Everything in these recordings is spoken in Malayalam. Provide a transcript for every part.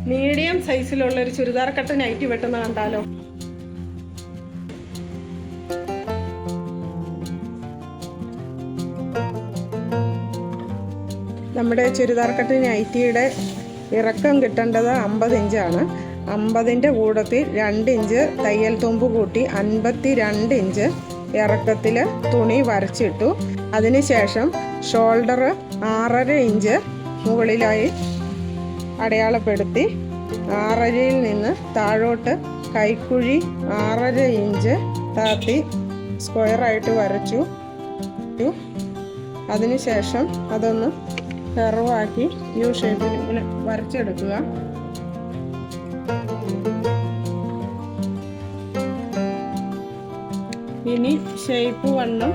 മീഡിയം സൈസിലുള്ള ഒരു ചുരിദാർ കട്ട് നൈറ്റി വെട്ടുന്ന കണ്ടാലോ? നമ്മുടെ ചുരിദാർ കട്ട് നൈറ്റിയുടെ ഇറക്കം കിട്ടേണ്ടത് 50 ഇഞ്ചാണ്. 50ൻ്റെ കൂടത്തിൽ 2 ഇഞ്ച് തയ്യൽ തുമ്പ് കൂട്ടി 52 ഇഞ്ച് ഇറക്കത്തിൽ തുണി വരച്ചിട്ടു. അതിനുശേഷം ഷോൾഡർ 6.5 ഇഞ്ച് മുകളിലായി അടയാളപ്പെടുത്തി 6.5-യിൽ നിന്ന് താഴോട്ട് കൈക്കുഴി 6.5 ഇഞ്ച് താത്തി സ്ക്വയറായിട്ട് വരച്ചു. അതിനുശേഷം അതൊന്ന് കർവാക്കി യു ഷേപ്പിൽ ഇങ്ങനെ വരച്ചെടുക്കുക. ഇനി ഷേപ്പ് വണ്ണം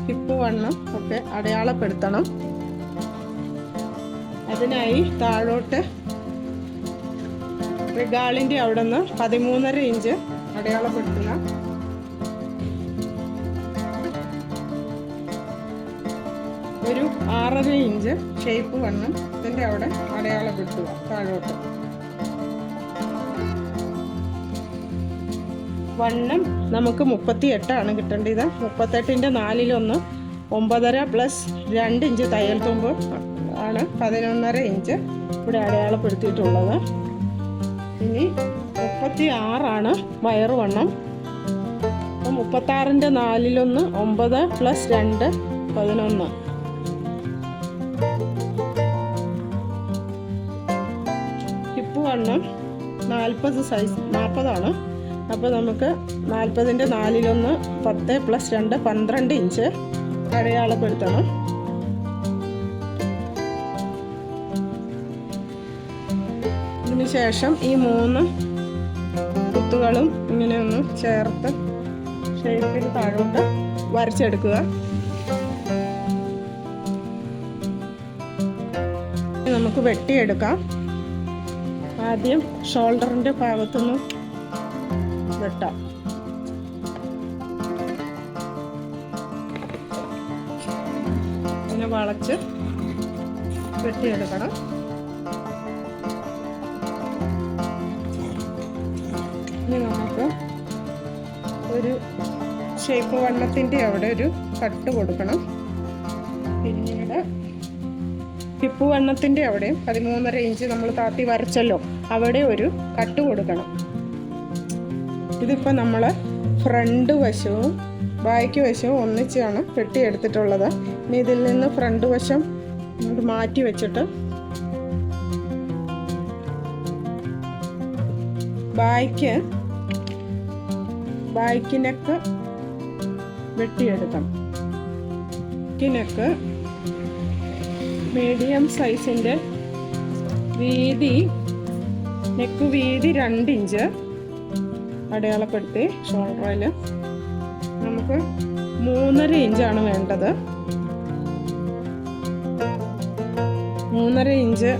ഹിപ്പ് വണ്ണം ഒക്കെ അടയാളപ്പെടുത്തണം. അതിനായി താഴോട്ട് റിഗാളിൻ്റെ അവിടെ നിന്ന് 13.5 ഇഞ്ച് അടയാളപ്പെടുത്തുക. ഒരു 6.5 ഇഞ്ച് ഷേപ്പ് വണ്ണം ഇതിൻ്റെ അവിടെ അടയാളപ്പെടുത്തുക താഴോട്ട്. വണ്ണം നമുക്ക് 38 കിട്ടേണ്ടത്. 38ൻ്റെ 4/1 9.5 പ്ലസ് 2 ഇഞ്ച് തയ്യൽ തുമ്പ് ആണ് 11.5 ഇഞ്ച് ഇവിടെ അടയാളപ്പെടുത്തിയിട്ടുള്ളത്. ഇനി 36 വയറ് വണ്ണം. അപ്പം 36ൻ്റെ 4/1 9 പ്ലസ് 2 11. ഹിപ്പ് വണ്ണം 40 സൈസ് 40. അപ്പോൾ നമുക്ക് 40ൻ്റെ 4/1 10 പ്ലസ് 2 12 ഇഞ്ച് അടയാളപ്പെടുത്തണം. അതിനുശേഷം ഈ 3 കുത്തുകളും ഇങ്ങനെ ഒന്ന് ചേർത്ത് ഷേപ്പിൽ താഴോട്ട് വരച്ചെടുക്കുക. നമുക്ക് വെട്ടിയെടുക്കാം. ആദ്യം ഷോൾഡറിൻ്റെ ഭാഗത്തുനിന്ന് വെട്ടാം. ഇങ്ങനെ വളച്ച് വെട്ടിയെടുക്കണം. ഇനി നമുക്ക് ഒരു ഷേപ്പ് വണ്ണത്തിൻ്റെ അവിടെ ഒരു കട്ട് കൊടുക്കണം. പിന്നീട് ഹിപ്പ് വണ്ണത്തിൻ്റെ അവിടെ 13.5 ഇഞ്ച് നമ്മൾ താത്തി വരച്ചല്ലോ, അവിടെ ഒരു കട്ട് കൊടുക്കണം. ഇതിപ്പോൾ നമ്മൾ ഫ്രണ്ട് വശവും ബാക്ക് വശവും ഒന്നിച്ചാണ് വെട്ടിയെടുത്തിട്ടുള്ളത്. ഇനി ഇതിൽ നിന്ന് ഫ്രണ്ട് വശം മാറ്റി വെച്ചിട്ട് ബാക്കിനൊക്കെ വെട്ടിയെടുക്കണം. നെക്ക് മീഡിയം സൈസിൻ്റെ വീതി, നെക്ക് വീതി 2 ഇഞ്ച് അടയാളപ്പെടുത്തി ഷോൾഡറിൽ നമുക്ക് 3.5 ഇഞ്ചാണ് വേണ്ടത്. 3.5 ഇഞ്ച്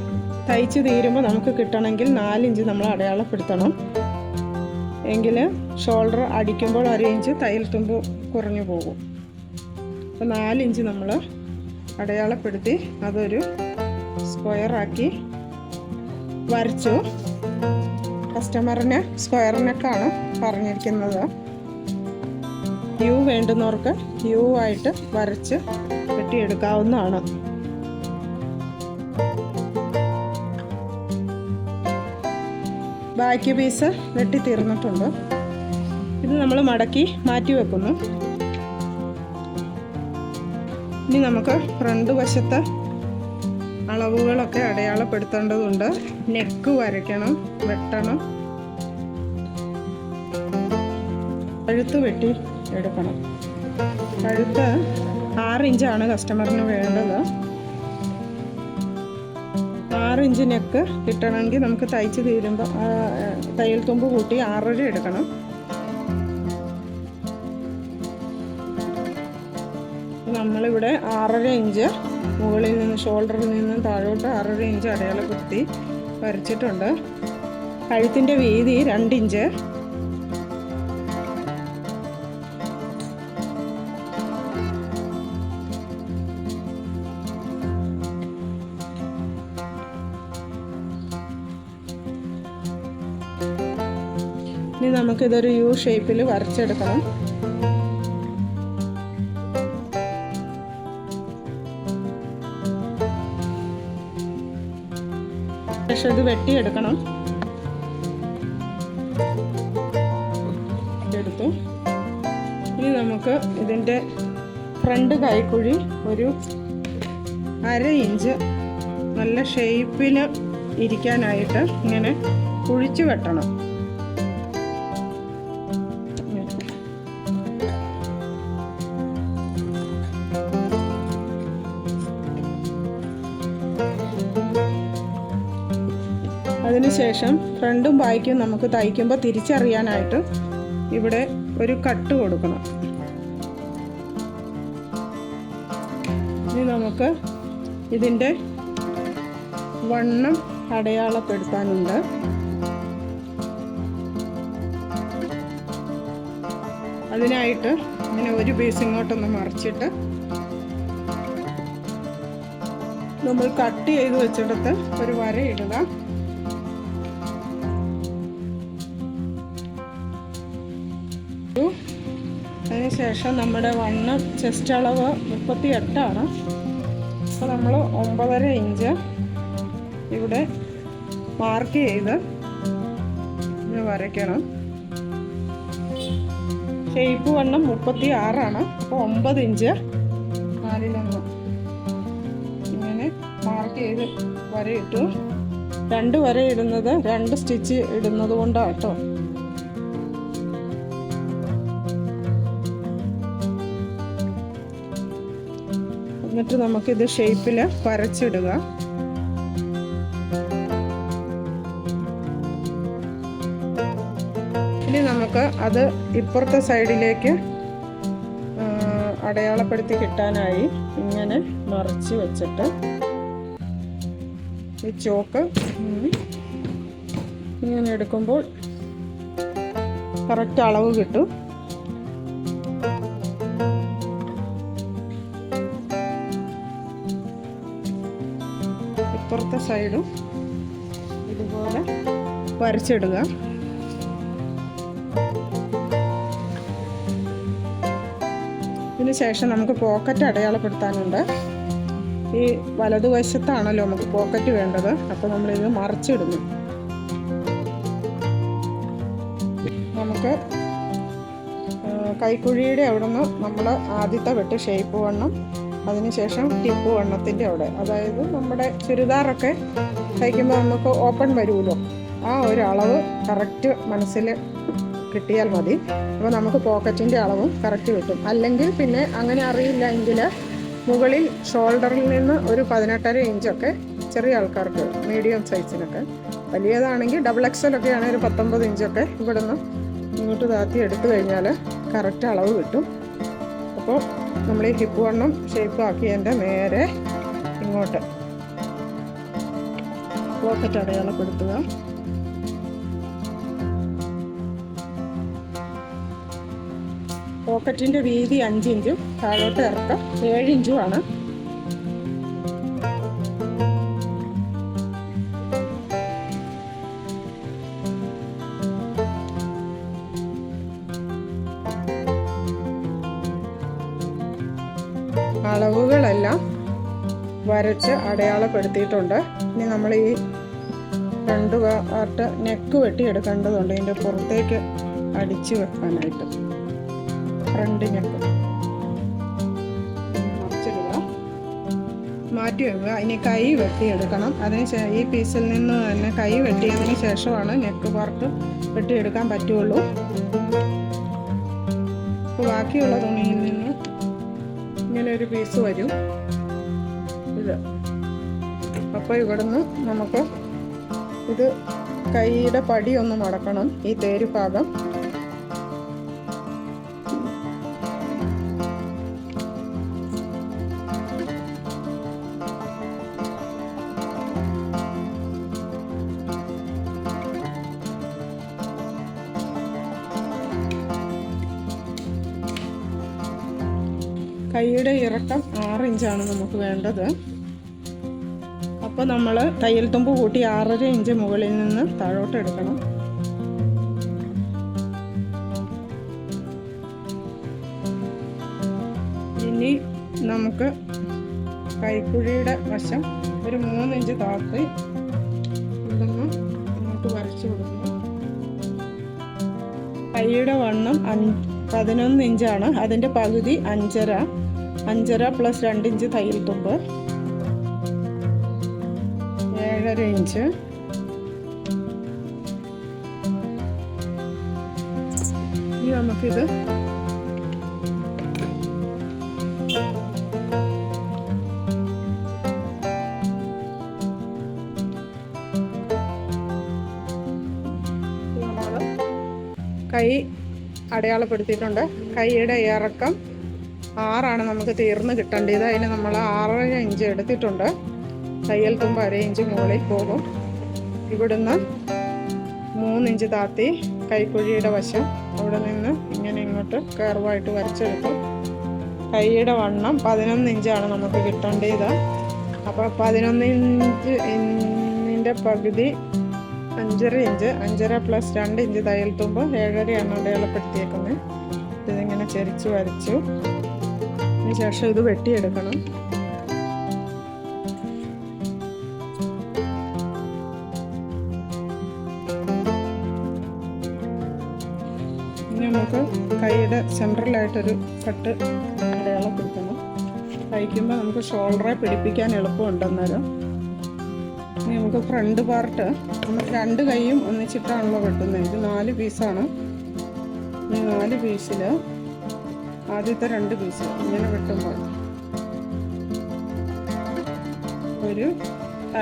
തയ്ച്ച് തീരുമ്പോൾ നമുക്ക് കിട്ടണമെങ്കിൽ 4 ഇഞ്ച് നമ്മൾ അടയാളപ്പെടുത്തണം. എങ്കിൽ ഷോൾഡർ അടിക്കുമ്പോൾ 1 ഇഞ്ച് തയ്യൽ തുമ്പ് കുറഞ്ഞു പോകും. അപ്പോൾ 4 ഇഞ്ച് നമ്മൾ അടയാളപ്പെടുത്തി അതൊരു സ്ക്വയറാക്കി വരച്ചു. കസ്റ്റമറിന് സ്ക്വയർ നെക്കാണ് പറഞ്ഞിരിക്കുന്നത്. യു വേണ്ടുന്നവർക്ക് യു ആയിട്ട് വരച്ച് വെട്ടിയെടുക്കാവുന്നതാണ്. ബാക്കി പീസ് വെട്ടി തീർന്നിട്ടുണ്ട്. ഇത് നമ്മൾ മടക്കി മാറ്റി വെക്കുന്നു. ഇനി നമുക്ക് ഫ്രണ്ട് വശത്തെ അളവുകളൊക്കെ അടയാളപ്പെടുത്തേണ്ടതുണ്ട്. നെക്ക് വരയ്ക്കണം, വെട്ടണം, കഴുത്ത് വെട്ടി എടുക്കണം. കഴുത്ത് 6 ഇഞ്ചാണ് കസ്റ്റമറിന് വേണ്ടത്. 6 ഇഞ്ച് നെക്ക് കിട്ടണമെങ്കിൽ നമുക്ക് തയ്ച്ച് തീരുമ്പോൾ തയ്യൽ തുമ്പ് കൂട്ടി 6.5 എടുക്കണം. നമ്മളിവിടെ 6.5 ഇഞ്ച് മുകളിൽ നിന്ന് ഷോൾഡറിൽ നിന്ന് താഴോട്ട് 6.5 ഇഞ്ച് അടയാളപ്പെടുത്തി വരച്ചിട്ടുണ്ട്. കഴുത്തിൻ്റെ വീതി 2 ഇഞ്ച്. ഇനി നമുക്കിതൊരു യു ഷേപ്പിൽ വരച്ചെടുക്കണം. ശേഷം ഇത് വെട്ടിയെടുക്കണം. എടുത്തു. ഇനി നമുക്ക് ഇതിൻ്റെ ഫ്രണ്ട് കൈക്കുഴി ഒരു 1/2 ഇഞ്ച് നല്ല ഷേപ്പിൽ ഇരിക്കാനായിട്ട് ഇങ്ങനെ കുഴിച്ച് വെട്ടണം. അതിനുശേഷം ഫ്രണ്ടും ബാക്കും നമുക്ക് തയ്ക്കുമ്പോൾ തിരിച്ചറിയാനായിട്ട് ഇവിടെ ഒരു കട്ട് കൊടുക്കണം. ഇനി നമുക്ക് ഇതിൻ്റെ വണ്ണം അടയാളപ്പെടുത്താനുണ്ട്. അതിനായിട്ട് ഇങ്ങനെ ഒരു പീസ് ഇങ്ങോട്ടൊന്ന് മറിച്ചിട്ട് നമ്മൾ കട്ട് ചെയ്ത് വെച്ചിടത്ത് ഒരു വര ഇടുക. അതിനുശേഷം നമ്മുടെ വണ്ണം ചെസ്റ്റ് അളവ് 38 അപ്പോൾ നമ്മൾ 9.5 ഇഞ്ച് ഇവിടെ മാർക്ക് ചെയ്ത് ഇത് വരയ്ക്കണം. ഷേപ്പ് വണ്ണം 36 അപ്പോൾ 9 ഇഞ്ച് 4 ഇങ്ങനെ മാർക്ക് ചെയ്ത് വരയിട്ടു. 2 വര ഇടുന്നത് 2 സ്റ്റിച്ച് ഇടുന്നത് കൊണ്ടാണ് കേട്ടോ. എന്നിട്ട് നമുക്കിത് ഷേപ്പിൽ വരച്ചിടുക. ഇനി നമുക്ക് അത് ഇപ്പുറത്തെ സൈഡിലേക്ക് അടയാളപ്പെടുത്തി കിട്ടാനായി ഇങ്ങനെ മറിച്ച് വെച്ചിട്ട് ഈ ചോക്ക് ഇങ്ങനെ എടുക്കുമ്പോൾ കറക്റ്റ് അളവ് കിട്ടും. ഇപ്പുറത്തെ സൈഡും ഇതുപോലെ വരച്ചിടുക. ഇതിന് ശേഷം നമുക്ക് പോക്കറ്റ് അടയാളപ്പെടുത്താനുണ്ട്. ഈ വലതുവശത്താണല്ലോ നമുക്ക് പോക്കറ്റ് വേണ്ടത്. അപ്പോൾ നമ്മളിത് മറിച്ചിടുന്നു. നമുക്ക് കൈക്കുഴിയുടെ അവിടെ നിന്ന് നമ്മൾ ആദ്യത്തെ വെട്ട് ഷേപ്പ് വണ്ണം, അതിനുശേഷം ടിപ്പ് വണ്ണത്തിൻ്റെ അവിടെ, അതായത് നമ്മുടെ ചുരിദാറൊക്കെ തയ്ക്കുമ്പോൾ നമുക്ക് ഓപ്പൺ വരുമല്ലോ, ആ ഒരു അളവ് കറക്റ്റ് മനസ്സിൽ കിട്ടിയാൽ മതി. അപ്പോൾ നമുക്ക് പോക്കറ്റിൻ്റെ അളവും കറക്റ്റ് കിട്ടും. അല്ലെങ്കിൽ പിന്നെ അങ്ങനെ അറിയില്ല എങ്കിൽ മുകളിൽ ഷോൾഡറിൽ നിന്ന് ഒരു 18.5 ഇഞ്ചൊക്കെ ചെറിയ ആൾക്കാർക്ക്, മീഡിയം സൈസിനൊക്കെ, വലിയതാണെങ്കിൽ XXL ഒക്കെ ആണെങ്കിൽ ഒരു 19 ഇഞ്ചൊക്കെ ഇവിടെ നിന്ന് ഇങ്ങോട്ട് താത്തി എടുത്തു കഴിഞ്ഞാൽ കറക്റ്റ് അളവ് കിട്ടും. അപ്പോൾ നമ്മൾ ഈ ഹിപ്പ് വണ്ണം ഷേപ്പ് ആക്കിയതിൻ്റെ നേരെ ഇങ്ങോട്ട് പോക്കറ്റ് അടയാളപ്പെടുത്തുക. പോക്കറ്റിൻ്റെ വീതി 5 ഇഞ്ചും താഴോട്ട് ഇറക്കം 7 ഇഞ്ചുമാണ്. അളവുകളെല്ലാം വരച്ച് അടയാളപ്പെടുത്തിയിട്ടുണ്ട്. ഇനി നമ്മൾ ഈ 2 പാർട്ട് നെക്ക് വെട്ടിയെടുക്കേണ്ടതുണ്ട്. ഇതിൻ്റെ പുറത്തേക്ക് അടിച്ചു വെക്കാനായിട്ട് ഫ്രണ്ട് നെക്ക് മറിച്ചിടുക, മാറ്റി വെക്കുക. ഇനി കൈ വെട്ടിയെടുക്കണം. അതിന് ഈ പീസിൽ നിന്ന് തന്നെ കൈ വെട്ടിയതിന് ശേഷമാണ് നെക്ക് പാർട്ട് വെട്ടിയെടുക്കാൻ പറ്റുള്ളൂ. അപ്പോൾ ബാക്കിയുള്ള തുണിയിൽ നിന്ന് ഇങ്ങനെ ഒരു പീസ് വരും ഇത്. അപ്പോൾ ഇവിടുന്ന് നമുക്ക് ഇത് കൈയുടെ പടി ഒന്ന് മടക്കണം, ഈ തേര് ഭാഗം. കൈയുടെ ഇറക്കം 6 ഇഞ്ചാണ് നമുക്ക് വേണ്ടത്. അപ്പോൾ നമ്മൾ തയ്യൽ തുമ്പ് കൂട്ടി 6.5 ഇഞ്ച് മുകളിൽ നിന്ന് താഴോട്ട് എടുക്കണം. ഇനി നമുക്ക് കൈക്കുഴിയുടെ വശം ഒരു 3 ഇഞ്ച് താഴ്ത്തി ഇതൊന്ന് നമുക്ക് വരച്ചു കൊടുക്കണം. കൈയുടെ വണ്ണം 11 ഇഞ്ചാണ്. അതിൻ്റെ പകുതി 5.5 പ്ലസ് 2 ഇഞ്ച് തയ്യൽ തുമ്പ് 7.5 ഇഞ്ച്. ഇനി നമുക്കിത് കൈ അടയാളപ്പെടുത്തിയിട്ടുണ്ട്. കൈയുടെ ഇറക്കം 6 നമുക്ക് തീർന്ന് കിട്ടേണ്ടത്. അതിന് നമ്മൾ 6.5 ഇഞ്ച് എടുത്തിട്ടുണ്ട്. തയ്യൽ തുമ്പ് 1/2 ഇഞ്ച് മുകളിൽ പോകും. ഇവിടുന്ന് 3 ഇഞ്ച് താത്തി കൈക്കുഴിയുടെ വശം അവിടെ നിന്ന് ഇങ്ങനെ ഇങ്ങോട്ട് കർവായിട്ട് വരച്ചെടുത്തു. കൈയുടെ വണ്ണം 11 ഇഞ്ചാണ് നമുക്ക് കിട്ടേണ്ടത്. അപ്പോൾ 11 ഇഞ്ചിൻ്റെ പകുതി 5.5 ഇഞ്ച്. 5.5 പ്ലസ് 2 ഇഞ്ച് തയ്യൽ തുമ്പ് 7.5 അടയാളപ്പെടുത്തിയേക്കുന്നത്. ഇതിങ്ങനെ ചെരിച്ച് വരച്ചു. അതിന് ശേഷം ഇത് വെട്ടിയെടുക്കണം. ഇനി നമുക്ക് കൈയുടെ സെൻട്രലായിട്ടൊരു കട്ട് അടയാളപ്പെടുത്തണം. തയ്ക്കുമ്പോൾ നമുക്ക് ഷോൾഡറെ പിടിപ്പിക്കാൻ എളുപ്പമുണ്ടെന്നേരം. ഇനി നമുക്ക് ഫ്രണ്ട് പാർട്ട് നമുക്ക് 2 കൈയും ഒന്നിച്ചിട്ടാണല്ലോ വെട്ടുന്നത്. ഇത് 4 പീസാണ്. ഈ 4 പീസിൽ ആദ്യത്തെ 2 പീസ് ഇങ്ങനെ വെട്ടുമ്പോൾ ഒരു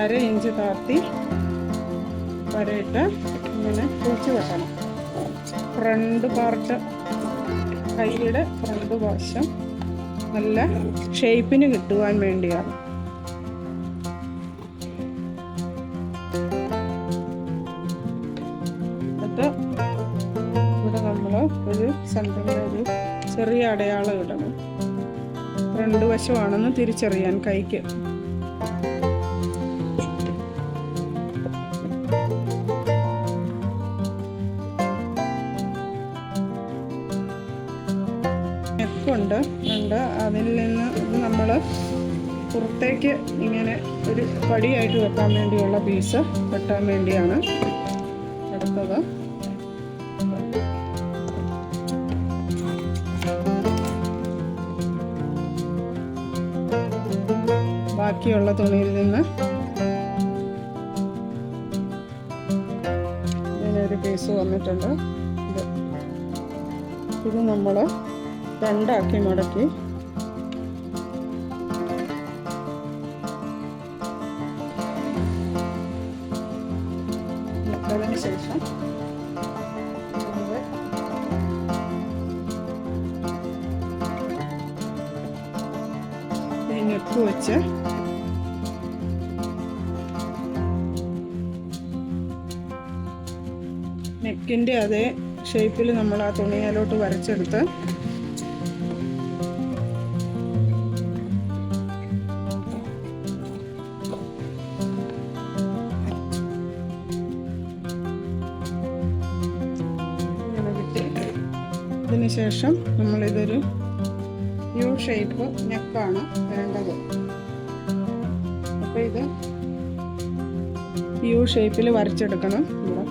1/2 ഇഞ്ച് താത്തി വരയിട്ട് ഇങ്ങനെ കുഴിച്ച് വെട്ടണം. ഫ്രണ്ട് പാർട്ട് കൈയുടെ ഫ്രണ്ട് വശം നല്ല ഷേപ്പിന് കിട്ടുവാൻ വേണ്ടിയാണ്. ഇവിടെ നമ്മൾ ഒരു സെൻറ്ററിലൊരു ചെറിയ അടയാളം ഇടണം. ഫ്രണ്ട് വശമാണെന്ന് തിരിച്ചറിയാൻ കൈക്ക്. നെക്കുണ്ട് അതിൽ നിന്ന് നമ്മൾ പുറത്തേക്ക് ഇങ്ങനെ ഒരു പടിയായിട്ട് വെക്കാൻ വേണ്ടിയുള്ള പീസ് വെട്ടാൻ വേണ്ടിയാണ്. അടുത്തത് ബാക്കിയുള്ള തുണിയിൽ നിന്ന് ഇങ്ങനൊരു പീസ് വന്നിട്ടുണ്ട്. ഇത് നമ്മൾ 2 ആക്കി മടക്കി അതിന് ശേഷം നെക്ക് വെച്ച് നെക്കിൻ്റെ അതേ ഷേപ്പിൽ നമ്മൾ ആ തുണിയിലോട്ട് വരച്ചെടുത്ത് ഇതിന് ശേഷം നമ്മളിതൊരു യു ഷേപ്പ് നെക്കാണ് വേണ്ടത്. അപ്പോൾ ഇത് യു ഷേപ്പിൽ വരച്ചെടുക്കണം. ഇവിടെ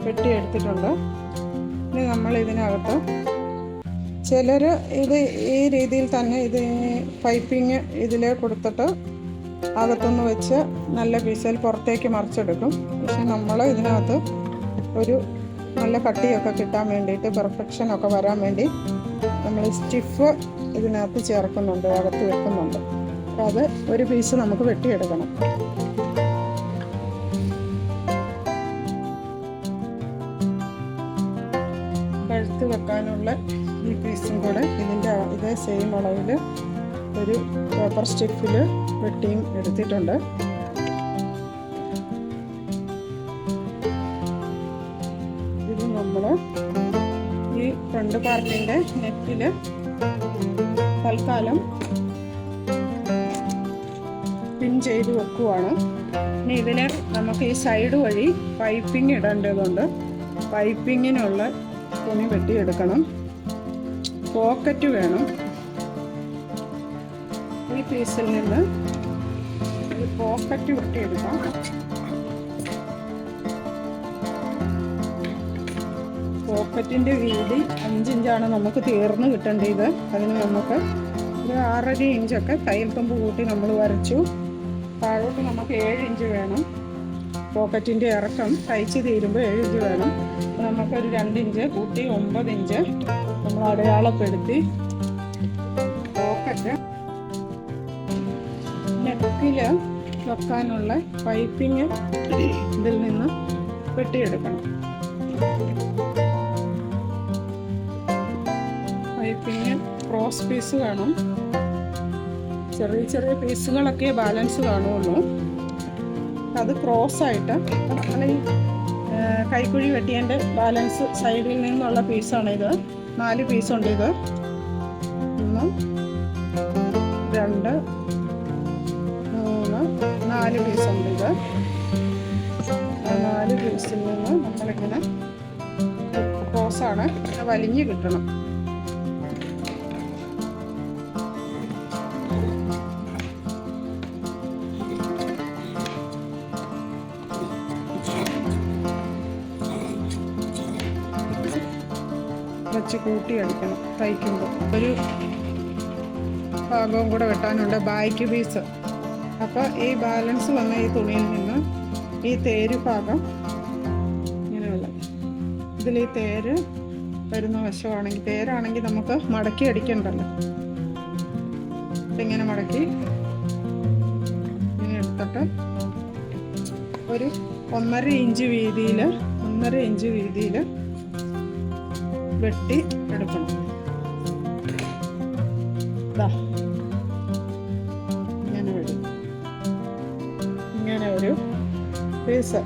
വെട്ടിയെടുത്തിട്ടുണ്ട്. ഇനി നമ്മൾ ഇതിനകത്ത് ചിലർ ഇത് ഈ രീതിയിൽ തന്നെ ഇത് പൈപ്പിങ് ഇതിൽ കൊടുത്തിട്ട് അകത്തുനിന്ന് വെച്ച് നല്ല പീസിൽ പുറത്തേക്ക് മറിച്ചെടുക്കും. പക്ഷെ നമ്മൾ ഇതിനകത്ത് ഒരു നല്ല കട്ടിയൊക്കെ കിട്ടാൻ വേണ്ടിയിട്ട് പെർഫെക്ഷനൊക്കെ വരാൻ വേണ്ടി നമ്മൾ സ്റ്റിഫ് ഇതിനകത്ത് ചേർക്കുന്നുണ്ട്, അകത്ത് വെക്കുന്നുണ്ട്. അപ്പോൾ അത് ഒരു പീസ് നമുക്ക് വെട്ടിയെടുക്കണം. കഴുത്ത് വെക്കാനുള്ള ഈ പീസും കൂടെ ഇതേ സെയിം അളവിൽ ഒരു പേപ്പർ സ്റ്റിഫിൽ വെട്ടിയും എടുത്തിട്ടുണ്ട്. ഇത് നമ്മൾ ഈ ഫ്രണ്ട് പാർട്ടിൻ്റെ നെക്കിൽ തൽക്കാലം പിൻ ചെയ്ത് വെക്കുവാണ്. ഇനി ഇതിൽ നമുക്ക് ഈ സൈഡ് വഴി പൈപ്പിംഗ് ഇടേണ്ടതുണ്ട്. പൈപ്പിങ്ങിനുള്ള തുണി വെട്ടിയെടുക്കണം. പോക്കറ്റ് വേണം. ഈ പീസിൽ നിന്ന് ഒരു പോക്കറ്റ് വെട്ടിയെടുക്കാം. പോക്കറ്റിൻ്റെ വീതി 5 ഇഞ്ചാണ് നമുക്ക് തീർന്ന് കിട്ടേണ്ടത്. അതിന് നമുക്ക് ഒരു 6.5 ഇഞ്ചൊക്കെ തയ്യൽ തുമ്പ് കൂട്ടി നമ്മൾ വരച്ചു. താഴോട്ട് നമുക്ക് 7 ഇഞ്ച് വേണം. പോക്കറ്റിൻ്റെ ഇറക്കം തയ്ച്ച് തീരുമ്പോൾ 7 ഇഞ്ച് വേണം. നമുക്കൊരു 2 ഇഞ്ച് കൂട്ടി 9 ഇഞ്ച് നമ്മൾ അടയാളപ്പെടുത്തി പോക്കറ്റ് നെക്കിൽ വെക്കാനുള്ള പൈപ്പിങ് ഇതിൽ നിന്ന് വെട്ടിയെടുക്കണം. പൈപ്പിങ് ക്രോസ് പീസ് വേണം. ചെറിയ ചെറിയ പീസുകളൊക്കെ ബാലൻസ് കാണുള്ളൂ. അത് ക്രോസായിട്ട് നമ്മൾ ഈ കൈക്കുഴി വെട്ടിയതിൻ്റെ ബാലൻസ് സൈഡിൽ നിന്നുള്ള പീസാണിത്. 4 പീസുണ്ട്. ഇത് 1 2 3 4 പീസുണ്ട്. ഇത് 4 പീസിൽ നിന്ന് നമ്മളിങ്ങനെ ക്രോസാണ് വലിഞ്ഞ് കിട്ടണം. വെച്ച് കൂട്ടിയെടുക്കണം. തയ്ക്കുമ്പോൾ ഒരു ഭാഗവും കൂടെ വെട്ടാനുണ്ട്, ബാക്ക് പീസ്. അപ്പോൾ ഈ ബാലൻസ് വന്ന ഈ തുണിയിൽ നിന്ന് ഈ തേര് ഭാഗം ഇങ്ങനെയുള്ള ഇതിൽ ഈ തേര് വരുന്ന വശമാണെങ്കിൽ, തേരാണെങ്കിൽ നമുക്ക് മടക്കി അടിക്കണ്ടല്ലോ. ഇങ്ങനെ മടക്കി ഇങ്ങനെ എടുത്തിട്ട് ഒരു 1.5 ഇഞ്ച് വീതിയിൽ വെട്ടി എടുക്കണം. ഇങ്ങനെ ഒരു പീസ്.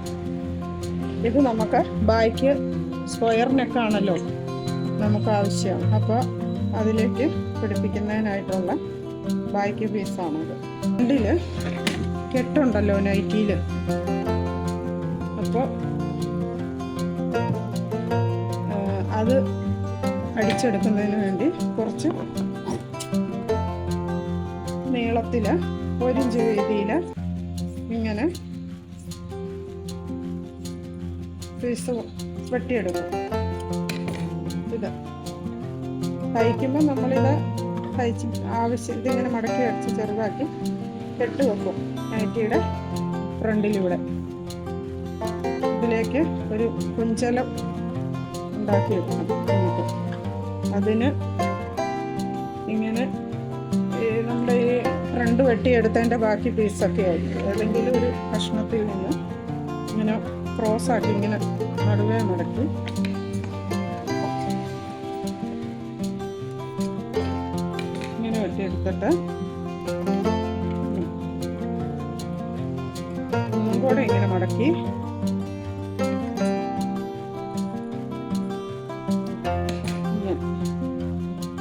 ഇത് നമുക്ക് ബാക്ക് സ്ക്വയർ നെക്കാണല്ലോ നമുക്ക് ആവശ്യം. അപ്പോൾ അതിലേക്ക് പിടിപ്പിക്കുന്നതിനായിട്ടുള്ള ബാക്ക് പീസാണത്. ഫ്രണ്ടിൽ കെട്ടുണ്ടല്ലോ നൈറ്റിയിൽ. അപ്പോൾ അത് അടിച്ചെടുക്കുന്നതിന് വേണ്ടി കുറച്ച് നീളത്തിൽ 1 ഇഞ്ച് വീതിയിൽ ഇങ്ങനെ പീസ് വെട്ടിയെടുക്കും. ഇത് തയ്ക്കുമ്പോൾ നമ്മളിത് തയ്ച്ച് ഇതിങ്ങനെ മടക്കി അടിച്ച് ചെറുതാക്കി കെട്ട് വെക്കും നൈറ്റിയുടെ ഫ്രണ്ടിലൂടെ. ഇതിലേക്ക് ഒരു കുഞ്ചലം ഉണ്ടാക്കി വെക്കണം. നമുക്ക് അതിന് ഇങ്ങനെ നമ്മുടെ ഈ ഫ്രണ്ട് വെട്ടിയെടുത്തതിൻ്റെ ബാക്കി പീസൊക്കെ ആയിരിക്കും ഏതെങ്കിലും ഒരു കഷ്ണത്തിൽ നിന്ന് ഇങ്ങനെ ക്രോസാക്കി ഇങ്ങനെ നടുവേ മടക്കി ഇങ്ങനെ വെട്ടിയെടുത്തിട്ട് ഒന്നും കൂടെ ഇങ്ങനെ മടക്കി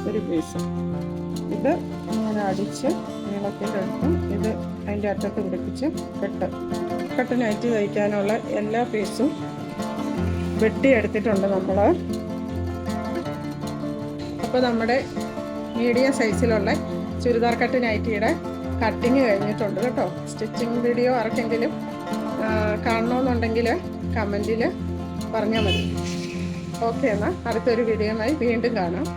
ഒരു പീസ് ഇത് ഇങ്ങനെ അടിച്ച് നീളത്തിൻ്റെ അടുത്ത് ഇത് അതിൻ്റെ അറ്റത്ത് പിടിപ്പിച്ച് കെട്ടിനായിട്ട് തയ്ക്കാനുള്ള എല്ലാ പീസും വെട്ടിയെടുത്തിട്ടുണ്ട് നമ്മൾ. അപ്പോൾ നമ്മുടെ മീഡിയം സൈസിലുള്ള ചുരിദാർ കട്ട് നൈറ്റിയുടെ കട്ടിങ് കഴിഞ്ഞിട്ടുണ്ട് കേട്ടോ. സ്റ്റിച്ചിങ് വീഡിയോ ആർക്കെങ്കിലും കാണണമെന്നുണ്ടെങ്കിൽ കമൻറ്റിൽ പറഞ്ഞാൽ മതി. ഓക്കെ, എന്നാൽ അടുത്തൊരു വീഡിയോയുമായി വീണ്ടും കാണാം.